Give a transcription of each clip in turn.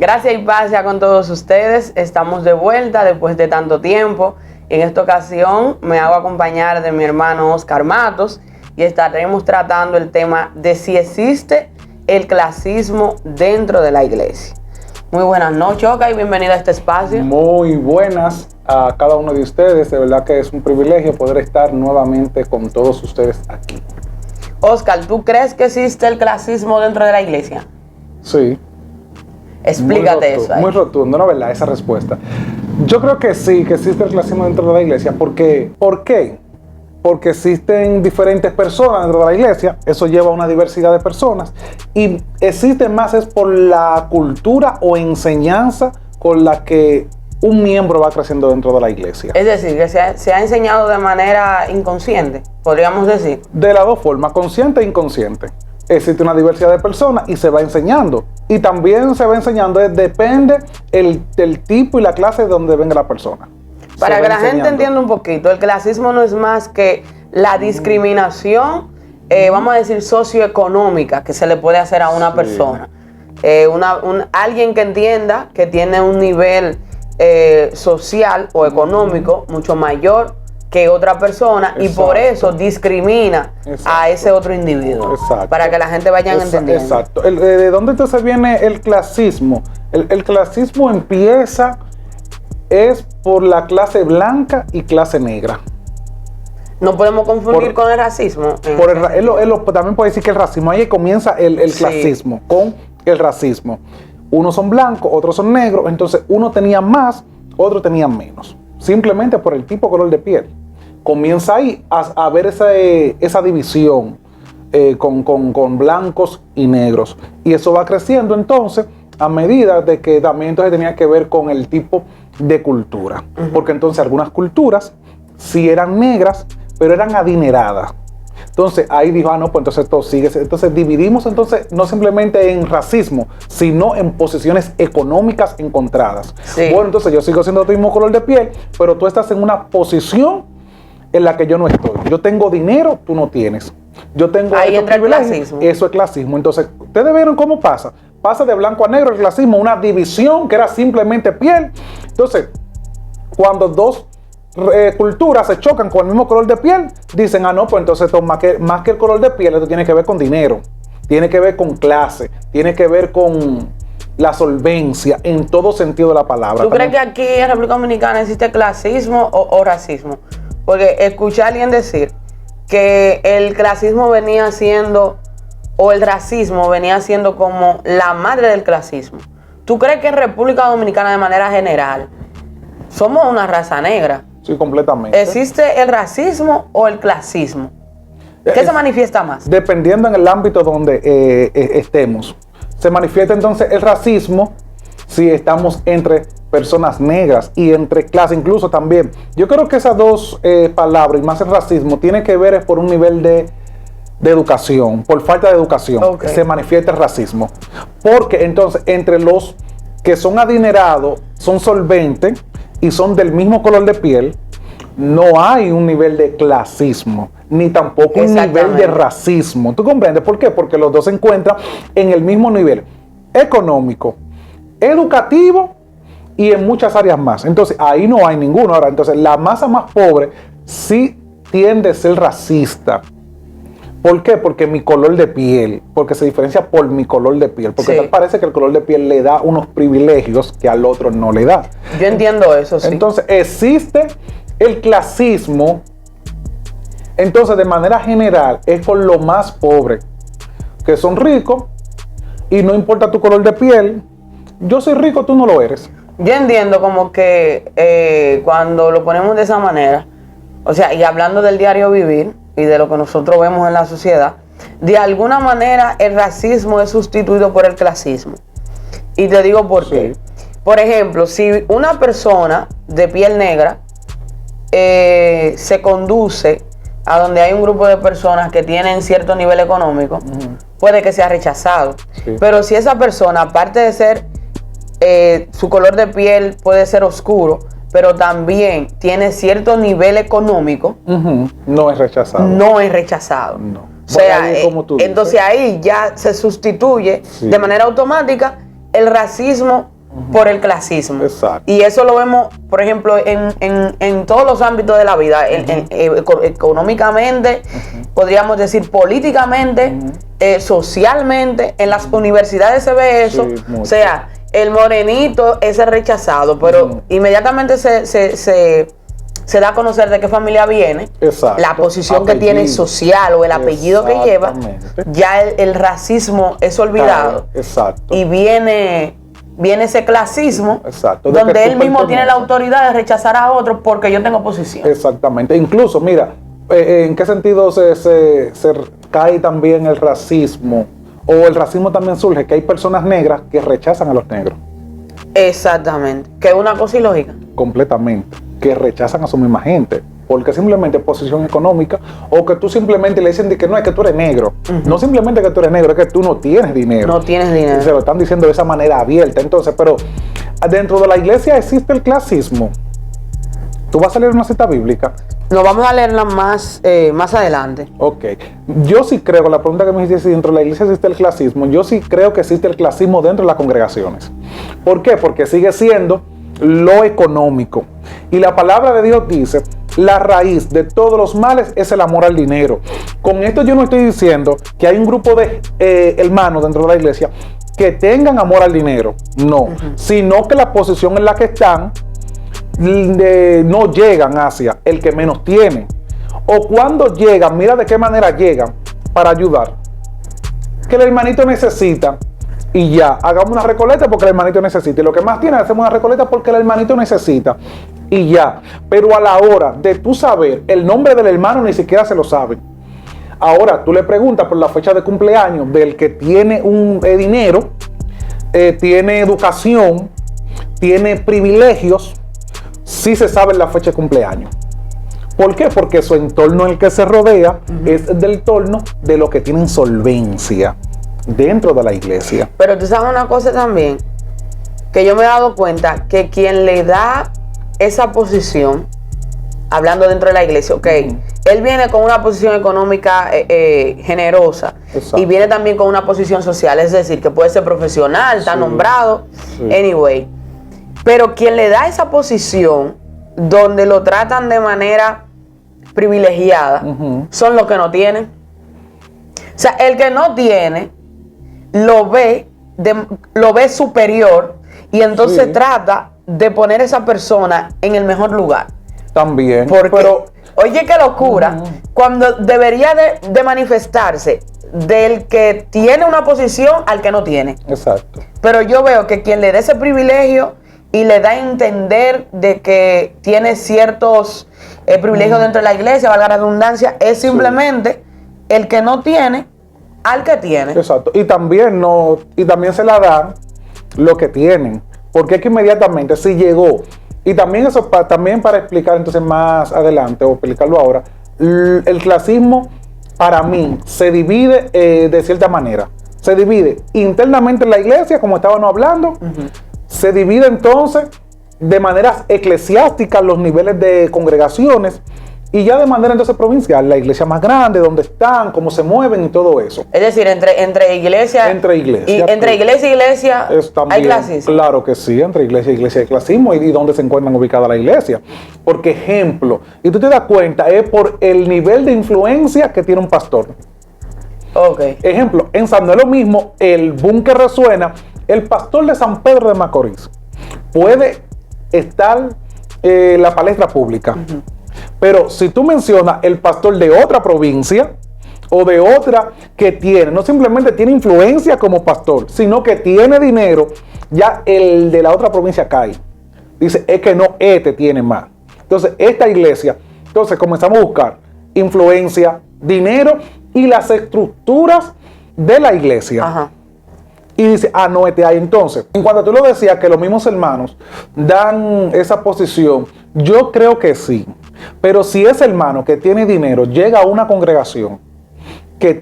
Gracias y paz ya con todos ustedes. Estamos de vuelta después de tanto tiempo. En esta ocasión me hago acompañar de mi hermano Oscar Matos y estaremos tratando el tema de si existe el clasismo dentro de la iglesia. Muy buenas noches, Oscar, y bienvenido a este espacio. Muy buenas a cada uno de ustedes. De verdad que es un privilegio poder estar nuevamente con todos ustedes aquí. Oscar, ¿tú crees que existe el clasismo dentro de la iglesia? Sí. Explícate eso. Muy rotundo, ¿no? ¿Verdad? Esa respuesta. Yo creo que sí, que existe el clasismo dentro de la iglesia. ¿Por qué? Porque existen diferentes personas dentro de la iglesia. Eso lleva a una diversidad de personas. Y existe más es por la cultura o enseñanza con la que un miembro va creciendo dentro de la iglesia. Es decir, que se ha enseñado de manera inconsciente, podríamos decir. De las dos formas, consciente e inconsciente. Existe una diversidad de personas y se va enseñando. Y también se va enseñando, depende del tipo y la clase de donde venga la persona. Para que la gente entienda un poquito, el clasismo no es más que la discriminación, vamos a decir, socioeconómica que se le puede hacer a una persona. Alguien que entienda que tiene un nivel social o económico mucho mayor que otra persona. Exacto. Y por eso discrimina. Exacto. A ese otro individuo. Exacto. Para que la gente vaya entendiendo. Exacto. ¿De dónde entonces viene el clasismo? El clasismo empieza es por la clase blanca y clase negra. No podemos confundir con el racismo. También puede decir que el racismo, ahí comienza el clasismo, con el racismo. Unos son blancos, otros son negros, entonces uno tenía más, otro tenía menos. Simplemente por el tipo de color de piel. Comienza ahí a ver esa división con blancos y negros. Y eso va creciendo entonces a medida de que también entonces tenía que ver con el tipo de cultura. Uh-huh. Porque entonces algunas culturas sí eran negras, pero eran adineradas. Entonces ahí dijo, no, pues entonces esto sigue. Entonces dividimos entonces no simplemente en racismo, sino en posiciones económicas encontradas. Sí. Bueno, entonces yo sigo siendo tu mismo color de piel, pero tú estás en una posición en la que yo no estoy. Yo tengo dinero, tú no tienes. Yo tengo ahí entra el clasismo. Eso es clasismo. Entonces, ustedes vieron cómo pasa. Pasa de blanco a negro el clasismo, una división que era simplemente piel. Entonces, cuando dos culturas se chocan con el mismo color de piel, dicen, no, pues entonces esto más que el color de piel, esto tiene que ver con dinero, tiene que ver con clase, tiene que ver con la solvencia en todo sentido de la palabra. ¿Tú crees que aquí en República Dominicana existe clasismo o racismo? Porque escuché a alguien decir que el clasismo venía siendo, o el racismo venía siendo como la madre del clasismo. ¿Tú crees que en República Dominicana de manera general somos una raza negra? Sí, completamente. ¿Existe el racismo o el clasismo? ¿Qué se manifiesta más? Dependiendo en el ámbito donde estemos. Se manifiesta entonces el racismo si estamos entre personas negras y entre clases incluso también. Yo creo que esas dos palabras, y más el racismo, tiene que ver por un nivel de educación, por falta de educación. Okay. Se manifiesta el racismo. Porque entonces entre los que son adinerados, son solventes y son del mismo color de piel, no hay un nivel de clasismo, ni tampoco un nivel de racismo. ¿Tú comprendes por qué? Porque los dos se encuentran en el mismo nivel económico, educativo y en muchas áreas más. Entonces, ahí no hay ninguno. Ahora, entonces, la masa más pobre sí tiende a ser racista. ¿Por qué? Porque mi color de piel, porque se diferencia por mi color de piel, porque tal parece que el color de piel le da unos privilegios que al otro no le da. Yo entiendo eso, sí. Entonces, existe el clasismo, entonces de manera general es por lo más pobre, que son ricos y no importa tu color de piel, yo soy rico, tú no lo eres. Yo entiendo como que cuando lo ponemos de esa manera, o sea, y hablando del diario vivir y de lo que nosotros vemos en la sociedad, de alguna manera el racismo es sustituido por el clasismo. Y te digo por qué. Por ejemplo, si una persona de piel negra se conduce a donde hay un grupo de personas que tienen cierto nivel económico, puede que sea rechazado. Sí. Pero si esa persona, aparte de ser, su color de piel puede ser oscuro, pero también tiene cierto nivel económico, no es rechazado. No es rechazado. No. O sea, entonces ahí ya se sustituye de manera automática el racismo por el clasismo. Exacto. Y eso lo vemos, por ejemplo, en todos los ámbitos de la vida, económicamente, podríamos decir políticamente, socialmente, en las universidades se ve eso. Sí, mucho. O sea, el morenito es el rechazado, pero inmediatamente se da a conocer de qué familia viene, Exacto. la posición que Apellido. tiene social o el apellido que lleva, Exactamente. ya el racismo es olvidado. Exacto. Y viene ese clasismo, Exacto, de donde que tú él mismo tiene la perteneces. autoridad de rechazar a otro porque yo tengo posición. Exactamente. Incluso, mira, ¿en qué sentido se cae también el racismo? O el racismo también surge, que hay personas negras que rechazan a los negros. Exactamente, que es una cosa ilógica. Completamente. Que rechazan a su misma gente. Porque simplemente posición económica, o que tú simplemente le dicen de que no, es que tú eres negro. No simplemente que tú eres negro, es que tú no tienes dinero. No tienes Se dinero. lo están diciendo de esa manera abierta. Entonces, pero dentro de la iglesia existe el clasismo. Tú vas a leer una cita bíblica. Nos vamos a leerla más adelante. Ok. Yo sí creo, la pregunta que me hiciste si dentro de la iglesia existe el clasismo, yo sí creo que existe el clasismo dentro de las congregaciones. ¿Por qué? Porque sigue siendo lo económico. Y la palabra de Dios dice, la raíz de todos los males es el amor al dinero. Con esto yo no estoy diciendo que hay un grupo de hermanos dentro de la iglesia que tengan amor al dinero. No. Sino que la posición en la que están no llegan hacia el que menos tiene. O cuando llegan, mira de qué manera llegan para ayudar. Que el hermanito necesita y ya, hagamos una recoleta porque el hermanito necesita. Y lo que más tiene, hacemos una recoleta porque el hermanito necesita y ya. Pero a la hora de tú saber el nombre del hermano, ni siquiera se lo sabe. Ahora tú le preguntas por la fecha de cumpleaños del que tiene un dinero, tiene educación, tiene privilegios. Sí se sabe la fecha de cumpleaños. ¿Por qué? Porque su entorno en el que se rodea es del entorno de los que tienen solvencia dentro de la iglesia. Pero tú sabes una cosa también, que yo me he dado cuenta que quien le da esa posición, hablando dentro de la iglesia, ok, él viene con una posición económica generosa. Exacto. Y viene también con una posición social, es decir, que puede ser profesional, está nombrado, anyway. Pero quien le da esa posición, donde lo tratan de manera privilegiada, son los que no tienen. O sea, el que no tiene, lo ve superior y entonces trata de poner a esa persona en el mejor lugar. También. Porque, oye, qué locura, cuando debería de manifestarse del que tiene una posición al que no tiene. Exacto. Pero yo veo que quien le dé ese privilegio y le da a entender de que tiene ciertos privilegios dentro de la iglesia, valga la redundancia, es simplemente el que no tiene al que tiene. Exacto. Y también se la dan lo que tienen. Porque es que inmediatamente si llegó. Y también eso también para explicar entonces más adelante, o explicarlo ahora, el clasismo para mí se divide de cierta manera. Se divide internamente en la iglesia, como estábamos hablando. Se divide entonces de maneras eclesiásticas los niveles de congregaciones y ya de manera entonces provincial, la iglesia más grande, dónde están, cómo se mueven y todo eso. Es decir, entre iglesia y iglesia hay clasismo. Claro que sí, entre iglesia y iglesia hay clasismo y dónde se encuentran ubicadas la iglesia. Porque ejemplo, y tú te das cuenta, es por el nivel de influencia que tiene un pastor. Ok. Ejemplo, en San no es lo mismo, el boom que resuena, el pastor de San Pedro de Macorís puede estar en la palestra pública. Pero si tú mencionas el pastor de otra provincia o de otra que tiene, no simplemente tiene influencia como pastor, sino que tiene dinero, ya el de la otra provincia cae. Dice, es que no, este tiene más. Entonces, esta iglesia, entonces comenzamos a buscar influencia, dinero y las estructuras de la iglesia. Ajá. Y dice, no, este hay. Entonces, en cuanto tú lo decías, que los mismos hermanos dan esa posición, yo creo que sí. Pero si ese hermano que tiene dinero llega a una congregación que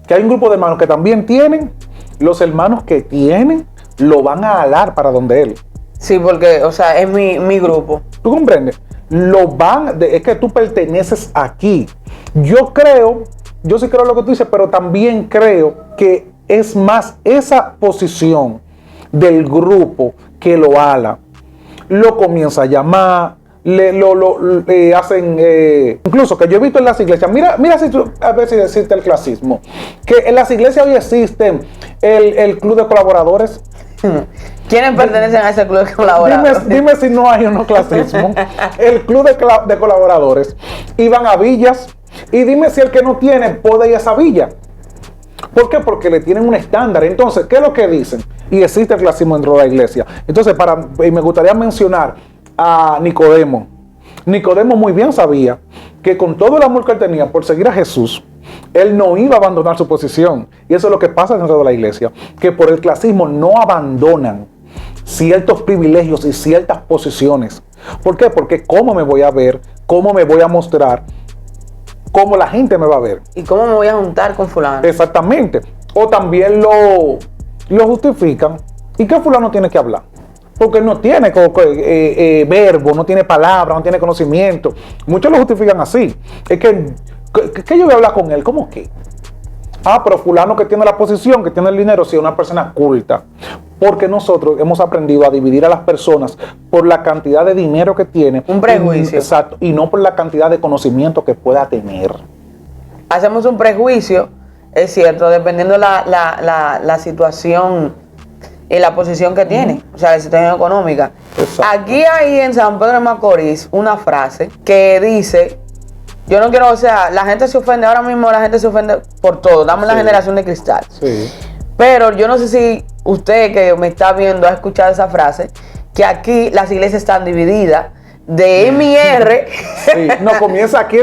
hay un grupo de hermanos que también tienen, los hermanos que tienen lo van a alar para donde él. Sí, porque, o sea, es mi grupo. ¿Tú comprendes? Es que tú perteneces aquí. Yo sí creo lo que tú dices, pero también creo que es más esa posición del grupo que lo ala, lo comienza a llamar, le hacen, incluso que yo he visto en las iglesias, mira si tú, a ver si existe el clasismo, que en las iglesias hoy existe el club de colaboradores. ¿Quiénes pertenecen a ese club de colaboradores? Dime si no hay uno clasismo. El club de colaboradores. Y van a villas. Y dime si el que no tiene puede ir a esa villa. ¿Por qué? Porque le tienen un estándar. Entonces, ¿qué es lo que dicen? Y existe el clasismo dentro de la iglesia. Entonces, y me gustaría mencionar a Nicodemo. Nicodemo muy bien sabía que con todo el amor que él tenía por seguir a Jesús, él no iba a abandonar su posición. Y eso es lo que pasa dentro de la iglesia, que por el clasismo no abandonan ciertos privilegios y ciertas posiciones. ¿Por qué? Porque cómo me voy a ver, cómo me voy a mostrar, cómo la gente me va a ver. ¿Y cómo me voy a juntar con fulano? Exactamente. O también lo justifican. ¿Y qué fulano tiene que hablar? Porque él no tiene verbo, no tiene palabra, no tiene conocimiento. Muchos lo justifican así. Es que yo voy a hablar con él. ¿Cómo qué? Ah, pero fulano que tiene la posición, que tiene el dinero, sí, es una persona culta. Porque nosotros hemos aprendido a dividir a las personas por la cantidad de dinero que tiene. Un prejuicio. Exacto. Y no por la cantidad de conocimiento que pueda tener. Hacemos un prejuicio, es cierto, dependiendo la situación y la posición que tiene, o sea, la situación económica. Exacto. Aquí hay en San Pedro de Macorís una frase que dice, yo no quiero, o sea, la gente se ofende, ahora mismo la gente se ofende por todo, damos la generación de cristal. Sí. Pero yo no sé si usted que me está viendo ha escuchado esa frase, que aquí las iglesias están divididas de M&R. Sí, no, comienza aquí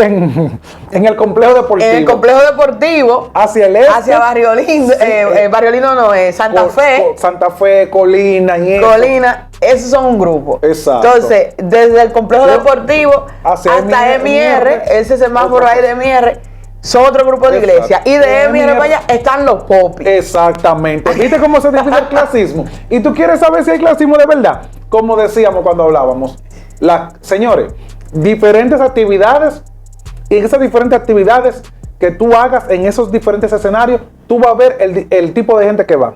en el complejo deportivo. En el complejo deportivo. Hacia el este. Hacia Barrio Lindo. Sí, Barrio Lindo no, Santa Fe. Santa Fe, Colina y eso. Colina. Esos son un grupo. Exacto. Entonces, desde el complejo deportivo hacia hasta M&R, ese semáforo ahí de M&R, son otro grupo de iglesia. Y de M&R para allá están los popis. Exactamente. ¿Viste cómo se define el clasismo? Y tú quieres saber si hay clasismo de verdad. Como decíamos cuando hablábamos. Señores, diferentes actividades. Y en esas diferentes actividades que tú hagas en esos diferentes escenarios, tú vas a ver el tipo de gente que va.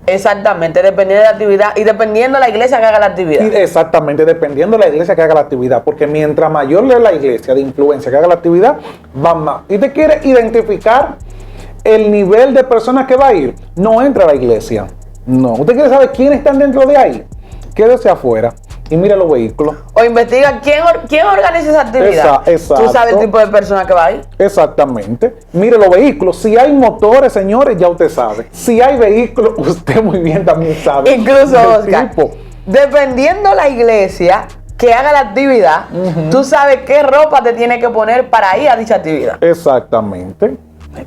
Exactamente, dependiendo de la actividad y dependiendo de la iglesia que haga la actividad. Y exactamente, dependiendo de la iglesia que haga la actividad. Porque mientras mayor es la iglesia de influencia que haga la actividad, van más. Y te quiere identificar el nivel de personas que va a ir. No entra a la iglesia. No. Usted quiere saber quiénes están dentro de ahí. Quédese afuera y mira los vehículos. O investiga quién organiza esa actividad. Exacto. Tú sabes el tipo de persona que va ahí. Exactamente. Mire los vehículos. Si hay motores, señores, ya usted sabe. Si hay vehículos, usted muy bien también sabe. Incluso, Oscar, dependiendo la iglesia que haga la actividad, tú sabes qué ropa te tiene que poner para ir a dicha actividad. Exactamente.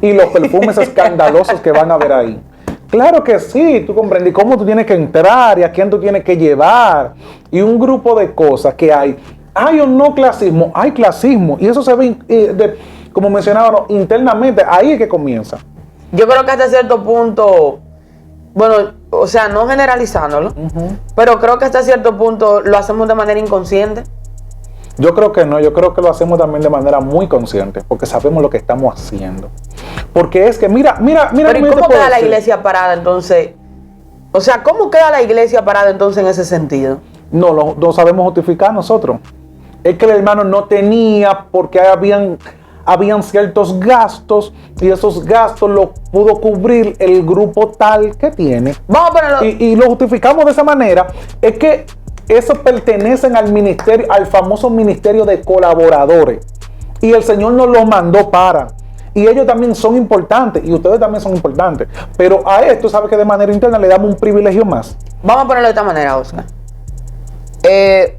Y los perfumes escandalosos que van a ver ahí. Claro que sí, tú comprendes cómo tú tienes que entrar y a quién tú tienes que llevar y un grupo de cosas que hay. ¿Hay o no clasismo? Hay clasismo y eso se ve, como mencionábamos, internamente. Ahí es que comienza. Yo creo que hasta cierto punto, bueno, o sea, no generalizándolo, pero creo que hasta cierto punto lo hacemos de manera inconsciente. Yo creo que no, yo creo que lo hacemos también de manera muy consciente, porque sabemos lo que estamos haciendo. Porque es que, mira. Pero ¿y cómo queda la iglesia parada entonces? O sea, ¿cómo queda la iglesia parada entonces en ese sentido? No lo sabemos justificar nosotros. Es que el hermano no tenía porque habían ciertos gastos y esos gastos los pudo cubrir el grupo tal que tiene. Vamos a ponerlo. Y lo justificamos de esa manera. Es que eso pertenecen al ministerio, al famoso ministerio de colaboradores. Y el Señor nos los mandó para. Y ellos también son importantes. Y ustedes también son importantes. Pero a esto, ¿sabes que de manera interna le damos un privilegio más? Vamos a ponerlo de esta manera, Oscar.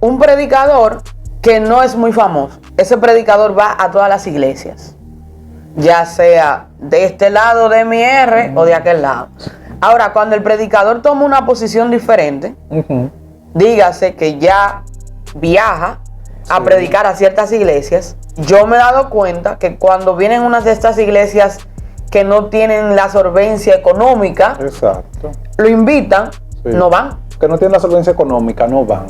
Un predicador que no es muy famoso. Ese predicador va a todas las iglesias. Ya sea de este lado de M&R o de aquel lado. Ahora, cuando el predicador toma una posición diferente, dígase que ya viaja a predicar a ciertas iglesias, yo me he dado cuenta que cuando vienen unas de estas iglesias que no tienen la solvencia económica, exacto, lo invitan, no van. Que no tienen la solvencia económica, no van.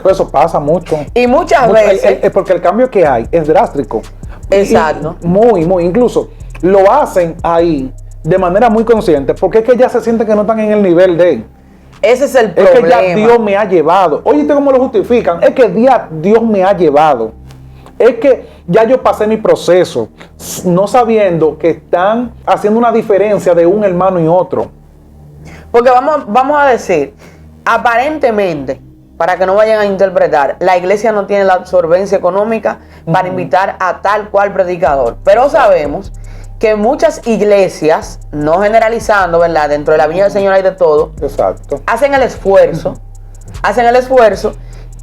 Eso pasa mucho. Y muchas veces. Porque el cambio que hay es drástico. Exacto. Muy. Incluso lo hacen ahí de manera muy consciente, porque es que ya se sienten que no están en el nivel de él. Ese es el Es problema. que ya Dios me ha llevado. Oye, ¿cómo lo justifican? Es que ya Dios me ha llevado. Es que ya yo pasé mi proceso, no sabiendo que están haciendo una diferencia de un hermano y otro. Porque vamos a decir, aparentemente, para que no vayan a interpretar, la iglesia no tiene la absorbencia económica para invitar a tal cual predicador. Pero sabemos que muchas iglesias, no generalizando, ¿verdad? Dentro de la viña del Señor hay de todo. Exacto. Hacen el esfuerzo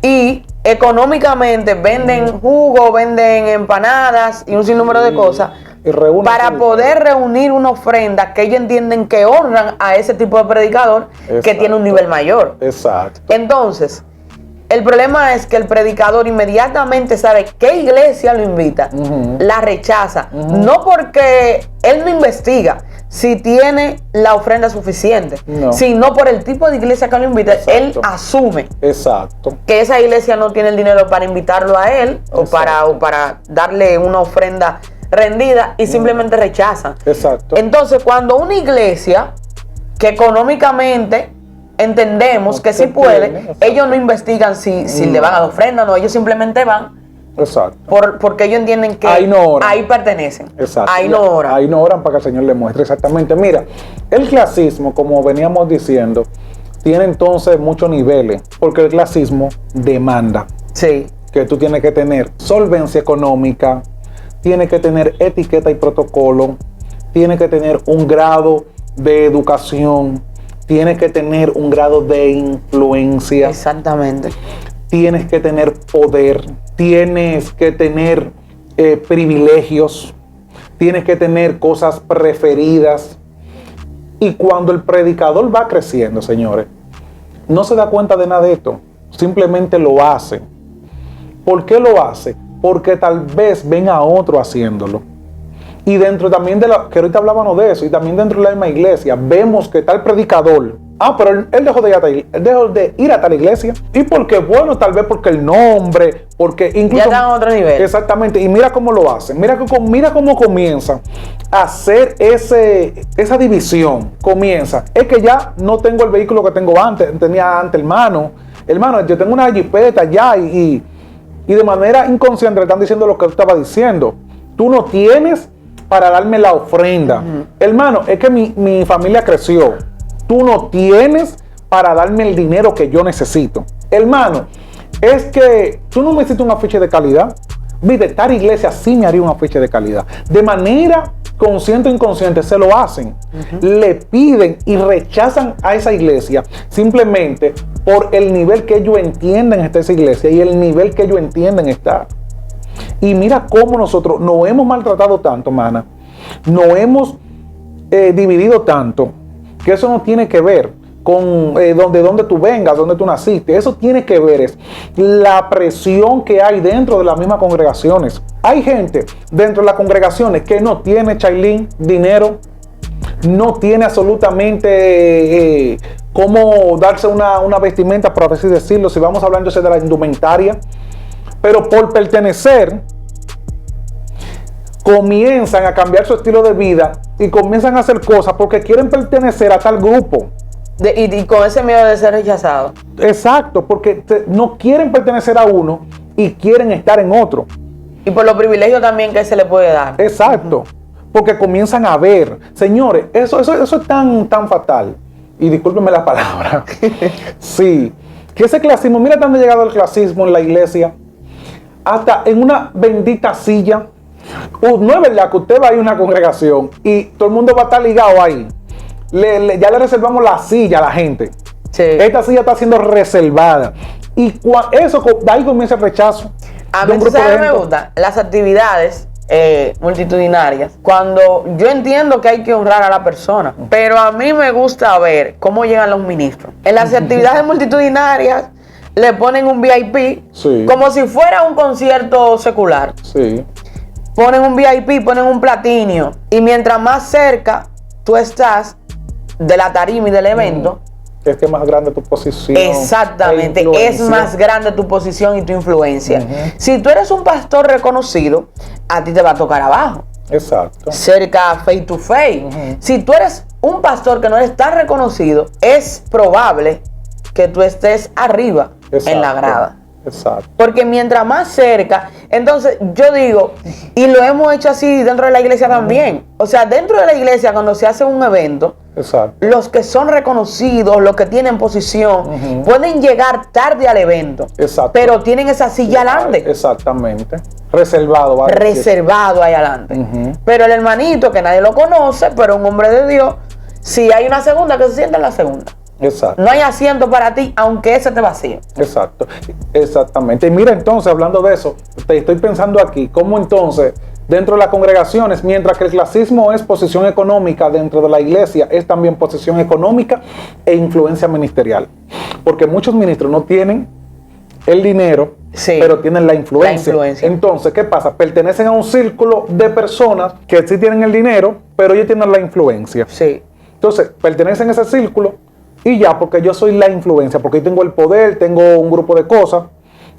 y económicamente venden jugo, venden empanadas y un sinnúmero de cosas Y reúnen para su poder reunir una ofrenda que ellos entienden que honran a ese tipo de predicador que Exacto. tiene un nivel mayor. Exacto. Entonces, el problema es que el predicador inmediatamente sabe qué iglesia lo invita, la rechaza, no porque él no investiga si tiene la ofrenda suficiente, No. sino por el tipo de iglesia que lo invita. Exacto. Él asume Exacto. que esa iglesia no tiene el dinero para invitarlo a él o para darle una ofrenda rendida y simplemente rechaza. Exacto. Entonces, cuando una iglesia que económicamente entendemos que sí que puede, tiene, exacto. ellos no investigan si le van a dar ofrenda o no, ellos simplemente van Exacto. porque ellos entienden que Ahí no oran. ahí pertenecen. Exacto. Ahí no oran. Ahí no oran para que el Señor le muestre. Exactamente. Mira, el clasismo, como veníamos diciendo, tiene entonces muchos niveles, porque el clasismo demanda Sí. que tú tienes que tener solvencia económica, tienes que tener etiqueta y protocolo, tienes que tener un grado de educación, tienes que tener un grado de influencia, Exactamente. tienes que tener poder, tienes que tener privilegios, tienes que tener cosas preferidas. Y cuando el predicador va creciendo, señores, no se da cuenta de nada de esto, simplemente lo hace. ¿Por qué lo hace? Porque tal vez ven a otro haciéndolo. Y dentro también que ahorita hablábamos de eso, y también dentro de la misma iglesia, vemos que tal predicador, pero él dejó de ir a tal iglesia. ¿Y por qué? Bueno, tal vez porque el nombre, porque incluso... Ya está en otro nivel. Exactamente, y mira cómo lo hacen, mira cómo comienza a hacer esa división. Comienza, es que ya no tengo el vehículo que tenía antes, hermano, yo tengo una jipeta ya y de manera inconsciente le están diciendo lo que tú estabas diciendo. Tú no tienes para darme la ofrenda. Hermano, es que mi familia creció. Tú no tienes para darme el dinero que yo necesito. Hermano, es que tú no me hiciste un afiche de calidad. Viste, tal iglesia sí me haría un afiche de calidad. De manera consciente o inconsciente se lo hacen. Le piden y rechazan a esa iglesia simplemente por el nivel que ellos entienden está esa iglesia y el nivel que ellos entienden está. Y mira cómo nosotros nos hemos maltratado tanto, mana. Nos hemos dividido tanto, que eso no tiene que ver con donde tú vengas, donde tú naciste. Eso tiene que ver es la presión que hay dentro de las mismas congregaciones. Hay gente dentro de las congregaciones que no tiene, Chailín, dinero, no tiene absolutamente cómo darse una vestimenta, por así decirlo, si vamos hablando de la indumentaria, pero por pertenecer comienzan a cambiar su estilo de vida y comienzan a hacer cosas porque quieren pertenecer a tal grupo. Y con ese miedo de ser rechazado. Exacto, porque no quieren pertenecer a uno y quieren estar en otro. Y por los privilegios también que se le puede dar. Exacto, porque comienzan a ver. Señores, eso es tan fatal. Y discúlpenme la palabra. Sí, que ese clasismo, mira dónde ha llegado el clasismo en la iglesia. Hasta en una bendita silla. No es verdad que usted va a ir a una congregación y todo el mundo va a estar ligado ahí. Ya le reservamos la silla a la gente. Sí. Esta silla está siendo reservada. Y eso, de ahí comienza el rechazo. A de mí un grupo de me gente. gustan las actividades multitudinarias, cuando yo entiendo que hay que honrar a la persona, pero a mí me gusta ver cómo llegan los ministros. En las actividades multitudinarias le ponen un VIP, Sí. como si fuera un concierto secular. Sí. Ponen un VIP, ponen un platinio, y mientras más cerca tú estás de la tarima y del evento, Es que es más grande tu posición. exactamente, e influencia. es más grande tu posición y tu influencia. Si tú eres un pastor reconocido, a ti te va a tocar abajo, Exacto. cerca, face to face. Si tú eres un pastor que no eres tan reconocido, es probable que tú estés arriba en la grada. Exacto. Porque mientras más cerca, entonces yo digo, y lo hemos hecho así dentro de la iglesia también. O sea, dentro de la iglesia cuando se hace un evento, Exacto. los que son reconocidos, los que tienen posición, pueden llegar tarde al evento. Exacto. Pero tienen esa silla adelante. Exactamente. Reservado. ¿vale? Reservado ahí adelante. Pero el hermanito, que nadie lo conoce, pero un hombre de Dios, si hay una segunda, que se sienta en la segunda. Exacto. No hay asiento para ti, aunque ese te vacío. Exacto, exactamente. Y mira, entonces, hablando de eso, te estoy pensando aquí, cómo entonces, dentro de las congregaciones, mientras que el clasismo es posición económica, dentro de la iglesia es también posición económica e influencia ministerial. Porque muchos ministros no tienen el dinero, Sí, pero tienen la influencia. Entonces, ¿qué pasa? Pertenecen a un círculo de personas que sí tienen el dinero, pero ellos tienen la influencia. Sí. Entonces, pertenecen a ese círculo y ya, porque yo soy la influencia, porque yo tengo el poder, tengo un grupo de cosas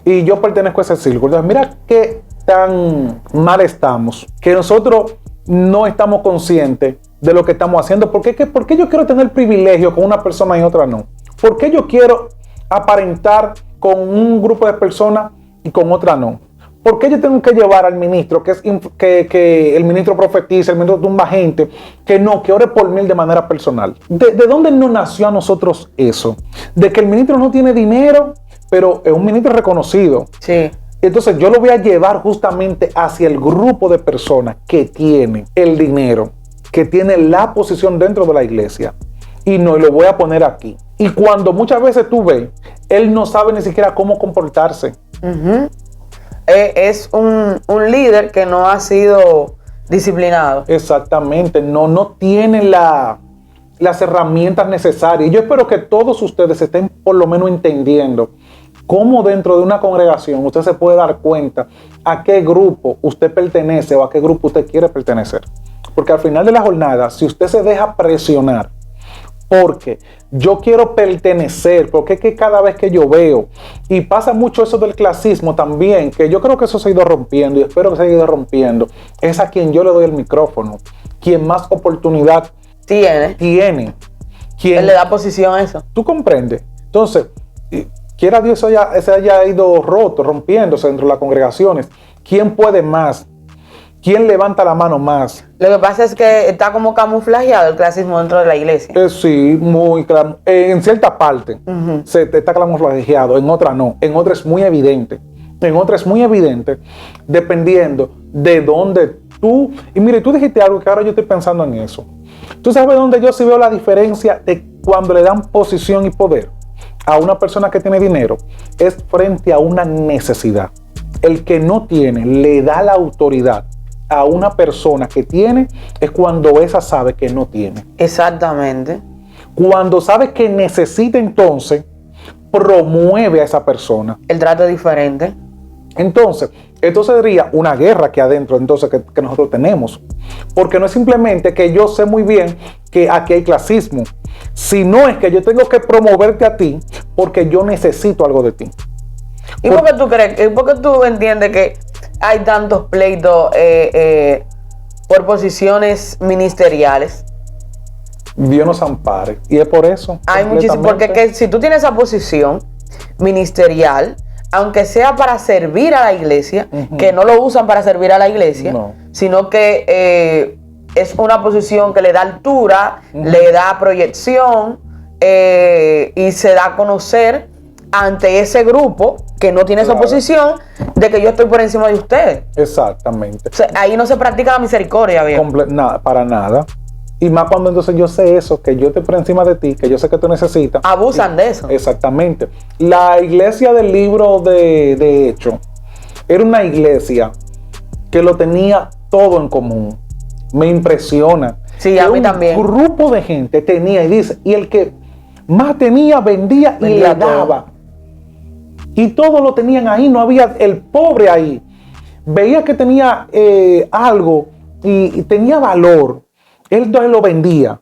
y yo pertenezco a ese círculo. Entonces, mira qué tan mal estamos, que nosotros no estamos conscientes de lo que estamos haciendo. ¿Por qué yo quiero tener privilegio con una persona y otra no? ¿Por qué yo quiero aparentar con un grupo de personas y con otra no? ¿Por qué yo tengo que llevar al ministro, que el ministro profetiza, el ministro tumba gente, que ore por mí de manera personal? ¿De dónde nos nació a nosotros eso? De que el ministro no tiene dinero, pero es un ministro reconocido. Sí. Entonces yo lo voy a llevar justamente hacia el grupo de personas que tiene el dinero, que tiene la posición dentro de la iglesia. Y no lo voy a poner aquí. Y cuando muchas veces tú ves, él no sabe ni siquiera cómo comportarse. Es un líder que no ha sido disciplinado. Exactamente, no tiene las herramientas necesarias. Y yo espero que todos ustedes estén por lo menos entendiendo cómo dentro de una congregación usted se puede dar cuenta a qué grupo usted pertenece o a qué grupo usted quiere pertenecer. Porque al final de la jornada, si usted se deja presionar porque yo quiero pertenecer, porque es que cada vez que yo veo, y pasa mucho eso del clasismo también, que yo creo que eso se ha ido rompiendo y espero que se haya ido rompiendo, es a quien yo le doy el micrófono, quien más oportunidad tiene. Él le da posición a eso. ¿Tú comprendes? Entonces, quiera Dios se haya ido rompiéndose dentro de las congregaciones. ¿Quién puede más? ¿Quién levanta la mano más? Lo que pasa es que está como camuflajeado el clasismo dentro de la iglesia. Sí, muy claro. En cierta parte se está camuflajeado, en otra no. En otra es muy evidente. En otra es muy evidente dependiendo de dónde tú... Y mire, tú dijiste algo que ahora yo estoy pensando en eso. ¿Tú sabes dónde yo sí veo la diferencia de cuando le dan posición y poder a una persona que tiene dinero? Es frente a una necesidad. El que no tiene le da la autoridad a una persona que tiene, es cuando esa sabe que no tiene. Exactamente. Cuando sabe que necesita, entonces promueve a esa persona. El trato es diferente. Entonces, esto sería una guerra aquí adentro, entonces, que nosotros tenemos. Porque no es simplemente que yo sé muy bien que aquí hay clasismo, sino es que yo tengo que promoverte a ti porque yo necesito algo de ti. ¿Y por qué tú crees? ¿Por qué tú entiendes que hay tantos pleitos por posiciones ministeriales? Dios nos ampare. Y es por eso. Hay muchísimo, porque si tú tienes esa posición ministerial, aunque sea para servir a la iglesia, que no lo usan para servir a la iglesia, sino que es una posición que le da altura, le da proyección y se da a conocer ante ese grupo que no tiene esa posición de que yo estoy por encima de ustedes. Exactamente. O sea, ahí no se practica la misericordia, viejo. Para nada. Y más cuando entonces yo sé eso, que yo estoy por encima de ti, que yo sé que tú necesitas. Abusan de eso. Exactamente. La iglesia del libro de Hechos era una iglesia que lo tenía todo en común. Me impresiona. Sí, a mí también. Un grupo de gente tenía, y dice, y el que más tenía, vendía y le daba. Y todo lo tenían ahí, no había el pobre ahí. Veía que tenía algo y tenía valor. Él entonces lo vendía,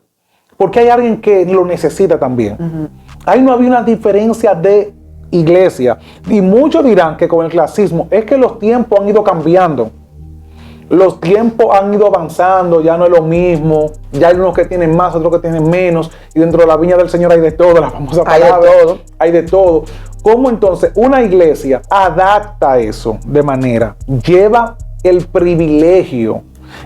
porque hay alguien que lo necesita también. Ahí no había una diferencia de iglesia. Y muchos dirán que con el clasismo es que los tiempos han ido cambiando. Los tiempos han ido avanzando, ya no es lo mismo, ya hay unos que tienen más, otros que tienen menos, y dentro de la viña del Señor hay de todo, la famosa palabra, hay de todo. ¿Cómo entonces una iglesia adapta eso de manera? Lleva el privilegio.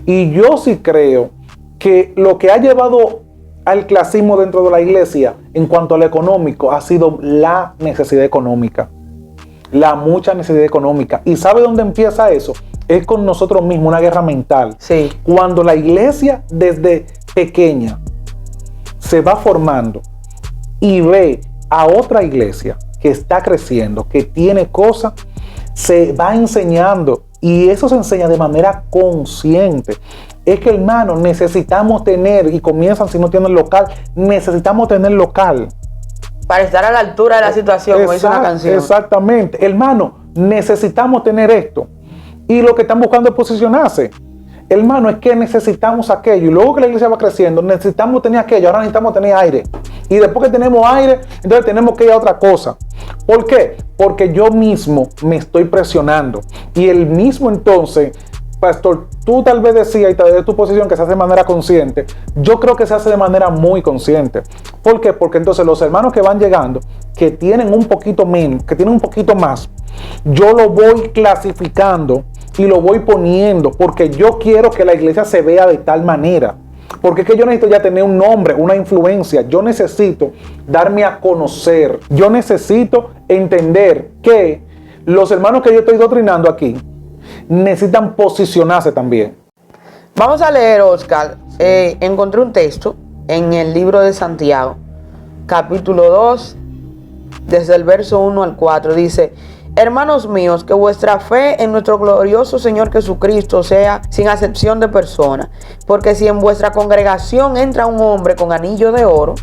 Y yo sí creo que lo que ha llevado al clasismo dentro de la iglesia en cuanto a lo económico ha sido la necesidad económica. La mucha necesidad económica. ¿Y sabe dónde empieza eso? Es con nosotros mismos, una guerra mental. Sí. Cuando la iglesia desde pequeña se va formando y ve a otra iglesia que está creciendo, que tiene cosas, se va enseñando, y eso se enseña de manera consciente. Es que, hermano, necesitamos tener, y comienzan si no tienen local, necesitamos tener local. Para estar a la altura de la situación, como dice una canción. Exactamente. Hermano, necesitamos tener esto. Y lo que están buscando es posicionarse. Hermano, es que necesitamos aquello. Y luego que la iglesia va creciendo, necesitamos tener aquello. Ahora necesitamos tener aire. Y después que tenemos aire, entonces tenemos que ir a otra cosa. ¿Por qué? Porque yo mismo me estoy presionando. Y el mismo entonces, pastor, tú tal vez decías, y tal vez de tu posición, que se hace de manera consciente. Yo creo que se hace de manera muy consciente. ¿Por qué? Porque entonces los hermanos que van llegando, que tienen un poquito menos, que tienen un poquito más, yo lo voy clasificando y lo voy poniendo, porque yo quiero que la iglesia se vea de tal manera. Porque es que yo necesito ya tener un nombre, una influencia. Yo necesito darme a conocer. Yo necesito entender que los hermanos que yo estoy doctrinando aquí necesitan posicionarse también. Vamos a leer, Oscar. Encontré un texto en el libro de Santiago, capítulo 2, desde el verso 1 al 4. Dice: hermanos míos, que vuestra fe en nuestro glorioso Señor Jesucristo sea sin acepción de persona. Porque si en vuestra congregación entra un hombre con anillo de oro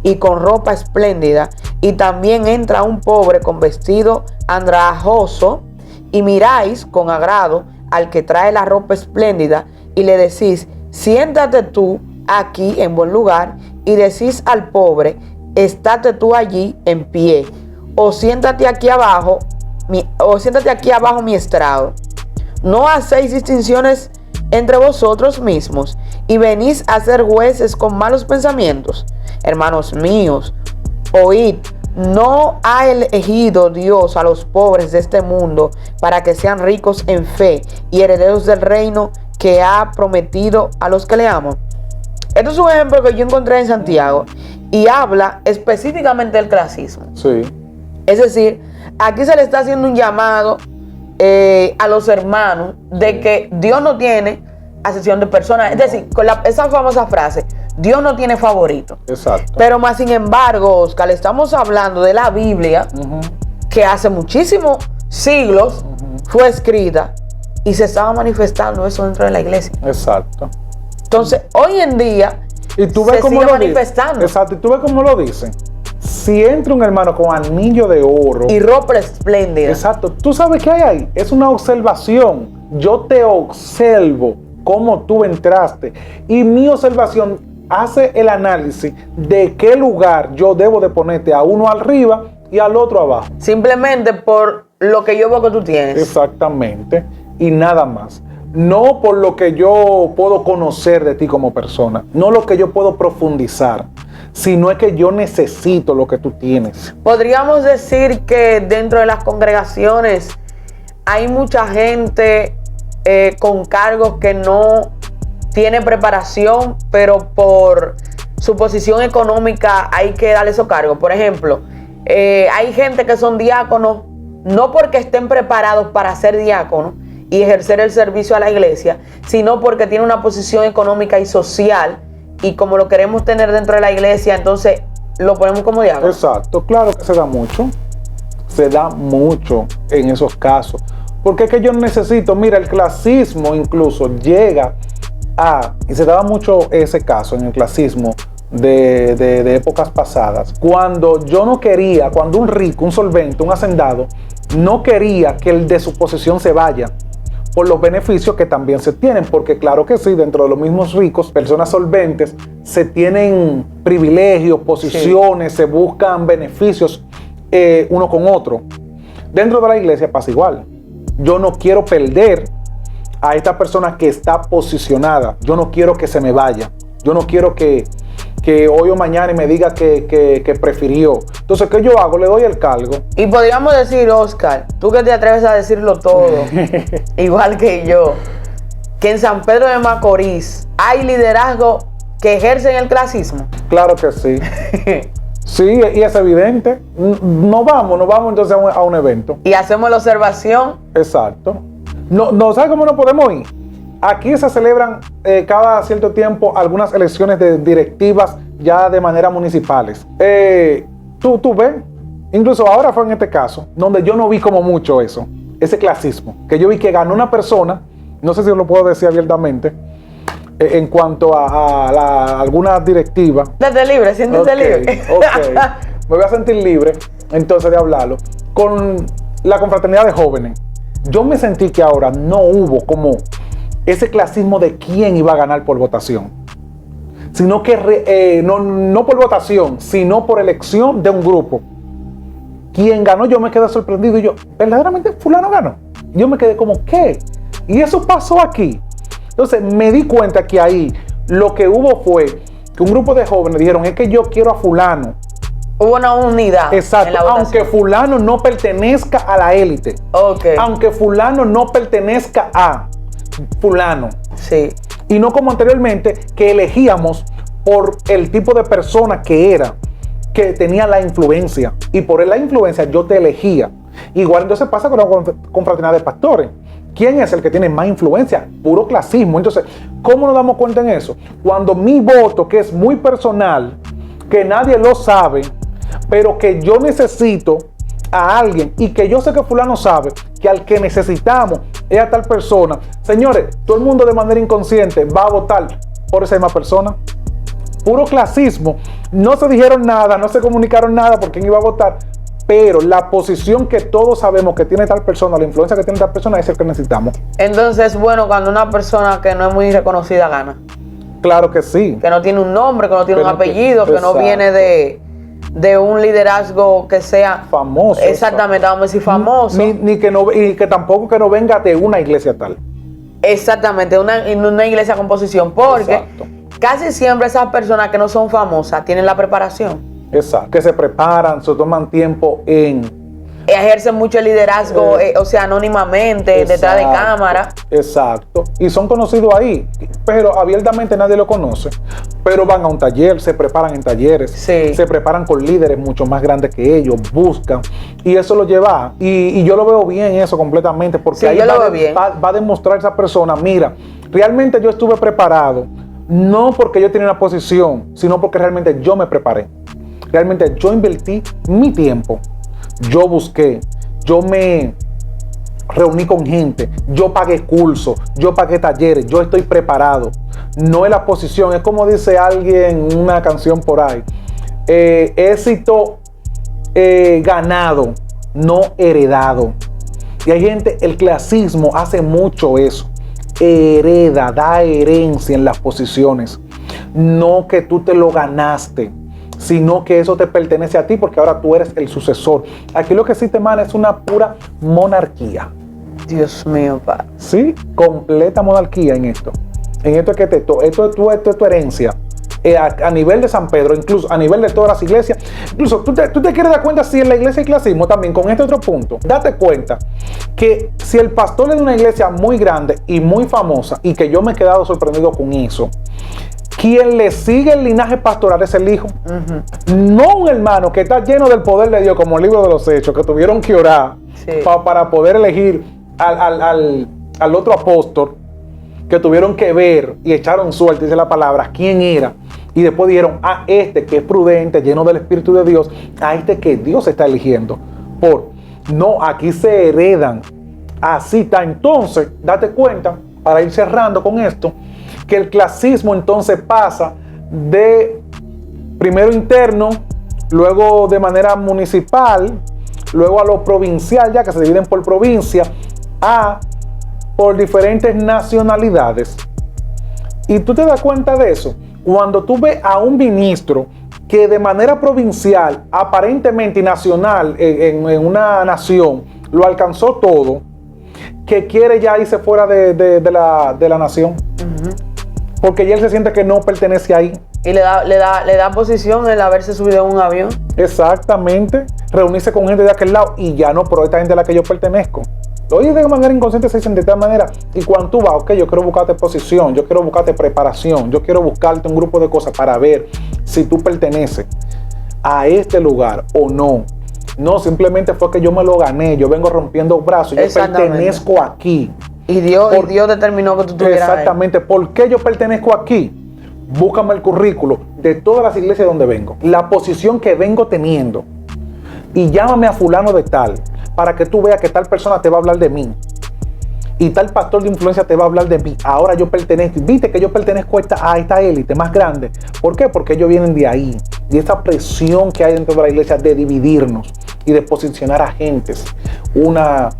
y con ropa espléndida, y también entra un pobre con vestido andrajoso, y miráis con agrado al que trae la ropa espléndida, y le decís: siéntate tú aquí en buen lugar, y decís al pobre: estate tú allí en pie, o siéntate aquí abajo mi estrado. ¿No hacéis distinciones entre vosotros mismos y venís a ser jueces con malos pensamientos? Hermanos míos, oíd, ¿no ha elegido Dios a los pobres de este mundo para que sean ricos en fe y herederos del reino que ha prometido a los que le aman? Esto es un ejemplo que yo encontré en Santiago y habla específicamente del clasismo. Sí. Es decir, aquí se le está haciendo un llamado a los hermanos de que Dios no tiene acepción de personas. Es decir, con esa famosa frase, Dios no tiene favorito. Exacto. Pero más sin embargo, Oscar, estamos hablando de la Biblia, que hace muchísimos siglos fue escrita y se estaba manifestando eso dentro de la iglesia. Exacto. Entonces, hoy en día y tú ves se cómo sigue lo manifestando. Exacto. Y tú ves cómo lo dicen. Si entra un hermano con anillo de oro y ropa espléndida. Exacto. ¿Tú sabes qué hay ahí? Es una observación. Yo te observo cómo tú entraste. Y mi observación hace el análisis de qué lugar yo debo de ponerte a uno arriba y al otro abajo. Simplemente por lo que yo veo que tú tienes. Exactamente. Y nada más. No por lo que yo puedo conocer de ti como persona. No lo que yo puedo profundizar. Sino es que yo necesito lo que tú tienes. Podríamos decir que dentro de las congregaciones hay mucha gente con cargos que no tiene preparación, pero por su posición económica hay que darle esos cargos. Por ejemplo, hay gente que son diáconos no porque estén preparados para ser diáconos y ejercer el servicio a la iglesia, sino porque tienen una posición económica y social. Y como lo queremos tener dentro de la iglesia, entonces lo ponemos como diácono. Exacto, claro que se da mucho. Se da mucho en esos casos. Porque es que yo necesito, mira, el clasismo incluso llega a, y se daba mucho ese caso en el clasismo de épocas pasadas, cuando yo no quería, cuando un rico, un solvente, un hacendado, no quería que el de su posesión se vaya, por los beneficios que también se tienen, porque claro que sí, dentro de los mismos ricos, personas solventes, se tienen privilegios, posiciones, sí, se buscan beneficios uno con otro. Dentro de la iglesia pasa igual. Yo no quiero perder a esta persona que está posicionada. Yo no quiero que se me vaya. Yo no quiero que hoy o mañana me diga que prefirió. Entonces, ¿qué yo hago? Le doy el cargo. Y podríamos decir, Oscar, tú que te atreves a decirlo todo, igual que yo, que en San Pedro de Macorís hay liderazgo que ejercen el clasismo. Claro que sí. Sí, y es evidente. No vamos entonces a un evento. Y hacemos la observación. Exacto. No, ¿sabes cómo no podemos ir? Aquí se celebran cada cierto tiempo algunas elecciones de directivas ya de manera municipales. Tú ves, incluso ahora fue en este caso, donde yo no vi como mucho eso, ese clasismo, que yo vi que ganó una persona, no sé si lo puedo decir abiertamente, en cuanto a alguna directiva. Siéntete libre, siéntete libre. Ok, me voy a sentir libre entonces de hablarlo. Con la confraternidad de jóvenes, yo me sentí que ahora no hubo como ese clasismo de quién iba a ganar por votación, sino que no por votación, sino por elección de un grupo. Quien ganó, yo me quedé sorprendido y yo, verdaderamente fulano ganó. Yo me quedé como, ¿qué? Y eso pasó aquí. Entonces me di cuenta que ahí lo que hubo fue que un grupo de jóvenes dijeron, es que yo quiero a fulano. Hubo una unidad. Exacto, en la votación. aunque fulano no pertenezca a la élite. Okay. Aunque fulano no pertenezca a fulano. Sí. Y no como anteriormente, que elegíamos por el tipo de persona que era, que tenía la influencia. Y por la influencia yo te elegía. Igual entonces pasa con la confraternidad de pastores. ¿Quién es el que tiene más influencia? Puro clasismo. Entonces, ¿cómo nos damos cuenta en eso? Cuando mi voto, que es muy personal, que nadie lo sabe, pero que yo necesito a alguien y que yo sé que fulano sabe que al que necesitamos es a tal persona. Señores, todo el mundo de manera inconsciente va a votar por esa misma persona. Puro clasismo. No se dijeron nada, no se comunicaron nada por quién iba a votar, pero la posición que todos sabemos que tiene tal persona, la influencia que tiene tal persona es el que necesitamos. Entonces, bueno, cuando una persona que no es muy reconocida gana. Claro que sí. Que no tiene un nombre, que no tiene un apellido, que no viene de un liderazgo que sea famoso. Exactamente, vamos a decir famoso. Y que tampoco que no venga de una iglesia tal. Exactamente, una iglesia con posición, porque Exacto. Casi siempre esas personas que no son famosas tienen la preparación. Exacto. Que se preparan, se toman tiempo en ejercen mucho el liderazgo, o sea, anónimamente, exacto, detrás de cámara. Exacto. Y son conocidos ahí, pero abiertamente nadie lo conoce. Pero van a un taller, se preparan en talleres, sí, se preparan con líderes mucho más grandes que ellos, buscan. Y eso lo lleva. Y yo lo veo bien eso completamente, porque sí, ahí va a demostrar a esa persona, mira, realmente yo estuve preparado, no porque yo tenía una posición, sino porque realmente yo me preparé. Realmente yo invertí mi tiempo. Yo busqué, yo me reuní con gente, yo pagué cursos, yo pagué talleres, yo estoy preparado. No es la posición, es como dice alguien en una canción por ahí, éxito ganado, no heredado. Y hay gente, el clasismo hace mucho eso, hereda, da herencia en las posiciones, no que tú te lo ganaste, sino que eso te pertenece a ti porque ahora tú eres el sucesor. Aquí lo que existe, man, es una pura monarquía. Dios mío, padre. Sí, completa monarquía en esto. En esto es que esto es tu herencia. A nivel de San Pedro, incluso a nivel de todas las iglesias. Incluso tú te quieres dar cuenta si en la iglesia hay clasismo también con este otro punto. Date cuenta que si el pastor es de una iglesia muy grande y muy famosa, y que yo me he quedado sorprendido con eso, quien le sigue el linaje pastoral es el hijo. No un hermano que está lleno del poder de Dios, como el libro de los Hechos, que tuvieron que orar para poder elegir al otro apóstol, que tuvieron que ver y echaron suerte, dice la palabra, quién era. Y después dijeron, a este que es prudente, lleno del Espíritu de Dios, a este que Dios está eligiendo. No, aquí se heredan. Así está. Entonces, date cuenta, para ir cerrando con esto, que el clasismo entonces pasa de primero interno, luego de manera municipal, luego a lo provincial, ya que se dividen por provincia, por diferentes nacionalidades. Y tú te das cuenta de eso cuando tú ves a un ministro que de manera provincial, aparentemente y nacional, en una nación, lo alcanzó todo, que quiere ya irse fuera de la nación. Porque ya él se siente que no pertenece ahí. Y le da posición el haberse subido en un avión. Exactamente. Reunirse con gente de aquel lado y ya no, pero esta gente a la que yo pertenezco. Oye, de manera inconsciente se dicen de tal manera. Y cuando tú vas, ok, yo quiero buscarte posición, yo quiero buscarte preparación, yo quiero buscarte un grupo de cosas para ver si tú perteneces a este lugar o no. No, simplemente fue que yo me lo gané, yo vengo rompiendo brazos, yo pertenezco aquí. Y Dios determinó que tú estuvieras ahí. Exactamente. ¿Por qué yo pertenezco aquí? Búscame el currículo de todas las iglesias donde vengo, la posición que vengo teniendo, y llámame a fulano de tal, para que tú veas que tal persona te va a hablar de mí, y tal pastor de influencia te va a hablar de mí. Ahora yo pertenezco, viste que yo pertenezco a esta élite más grande. ¿Por qué? Porque ellos vienen de ahí, y esa presión que hay dentro de la iglesia de dividirnos y de posicionar a gentes una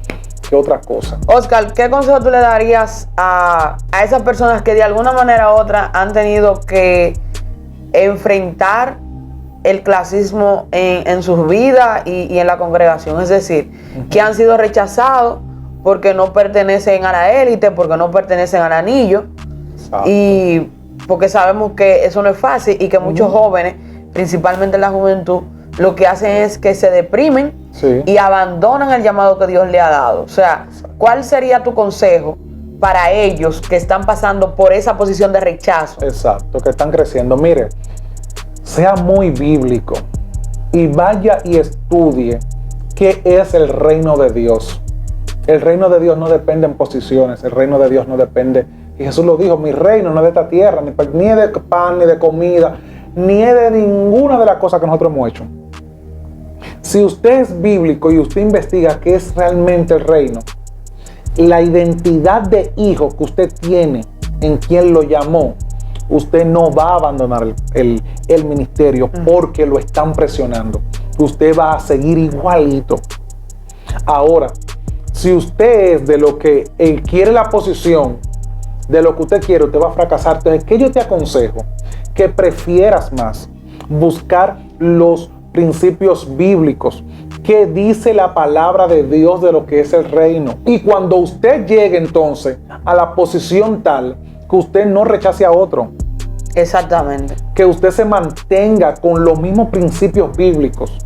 que otra cosa. Oscar, ¿qué consejo tú le darías a esas personas que de alguna manera u otra han tenido que enfrentar el clasismo en sus vidas y en la congregación? Es decir, que han sido rechazados porque no pertenecen a la élite, porque no pertenecen al anillo. Exacto. Y porque sabemos que eso no es fácil y que muchos jóvenes, principalmente la juventud, lo que hacen es que se deprimen y abandonan el llamado que Dios le ha dado. O sea, ¿cuál sería tu consejo para ellos que están pasando por esa posición de rechazo? Exacto, que están creciendo. Mire, sea muy bíblico y vaya y estudie qué es el reino de Dios. El reino de Dios no depende en posiciones, el reino de Dios no depende. Y Jesús lo dijo, mi reino no es de esta tierra, ni es de pan, ni de comida, ni es de ninguna de las cosas que nosotros hemos hecho. Si usted es bíblico y usted investiga qué es realmente el reino, la identidad de hijo que usted tiene en quien lo llamó, usted no va a abandonar el ministerio porque lo están presionando. Usted va a seguir igualito. Ahora, si usted es de lo que él quiere la posición, de lo que usted quiere, usted va a fracasar. Entonces, ¿qué yo te aconsejo? Que prefieras más buscar los principios bíblicos. ¿Qué dice la palabra de Dios de lo que es el reino? Y cuando usted llegue entonces a la posición tal, que usted no rechace a otro. Exactamente. Que usted se mantenga con los mismos principios bíblicos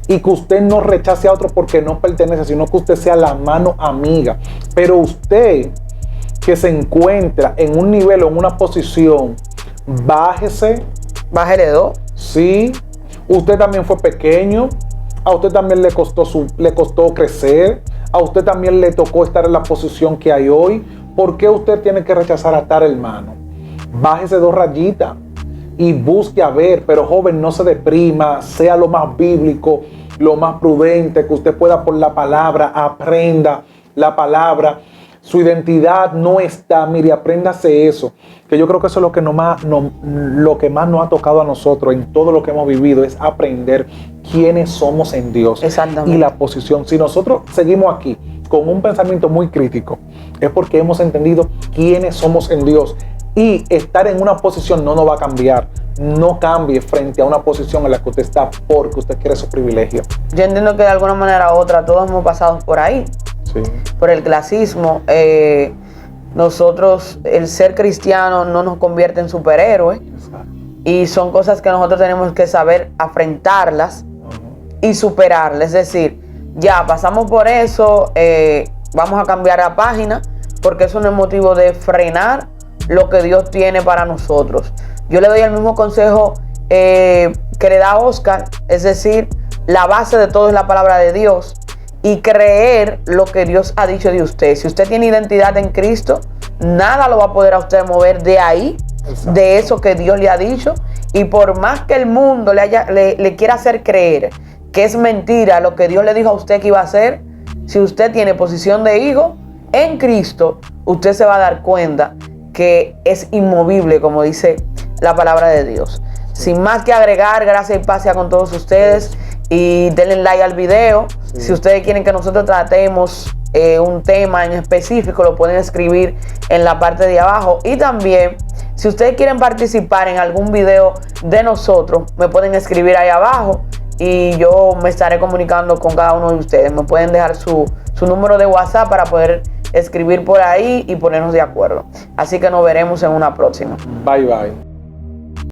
y que usted no rechace a otro porque no pertenece, sino que usted sea la mano amiga. Pero usted que se encuentra en un nivel o en una posición, bájele 2. Sí. Usted también fue pequeño, a usted también le costó crecer, a usted también le tocó estar en la posición que hay hoy. ¿Por qué usted tiene que rechazar a tal hermano? Bájese 2 rayitas y busque a ver, pero joven, no se deprima, sea lo más bíblico, lo más prudente que usted pueda por la palabra, aprenda la palabra. Su identidad no está, mire, apréndase eso, que yo creo que eso es lo que más nos ha tocado a nosotros en todo lo que hemos vivido, es aprender quiénes somos en Dios y la posición. Si nosotros seguimos aquí con un pensamiento muy crítico, es porque hemos entendido quiénes somos en Dios, y estar en una posición no nos va a cambiar. No cambie frente a una posición en la que usted está porque usted quiere su privilegio. Yo entiendo que de alguna manera u otra todos hemos pasado por ahí. Sí. Por el clasismo. Nosotros, el ser cristiano no nos convierte en superhéroes. Exacto. Y son cosas que nosotros tenemos que saber afrontarlas y superarlas. Es decir, ya pasamos por eso, vamos a cambiar la página, porque eso no es motivo de frenar lo que Dios tiene para nosotros. Yo le doy el mismo consejo que le da Oscar, es decir, la base de todo es la palabra de Dios y creer lo que Dios ha dicho de usted. Si usted tiene identidad en Cristo, nada lo va a poder a usted mover de ahí. Exacto. De eso que Dios le ha dicho, y por más que el mundo le quiera hacer creer que es mentira lo que Dios le dijo a usted que iba a hacer, si usted tiene posición de hijo en Cristo, usted se va a dar cuenta que es inmovible, como dice la palabra de Dios. Sin más que agregar, gracias y paz sea con todos ustedes, y denle like al video. Si ustedes quieren que nosotros tratemos un tema en específico, lo pueden escribir en la parte de abajo. Y también, si ustedes quieren participar en algún video de nosotros, me pueden escribir ahí abajo y yo me estaré comunicando con cada uno de ustedes. Me pueden dejar su número de WhatsApp para poder escribir por ahí y ponernos de acuerdo. Así que nos veremos en una próxima. Bye bye.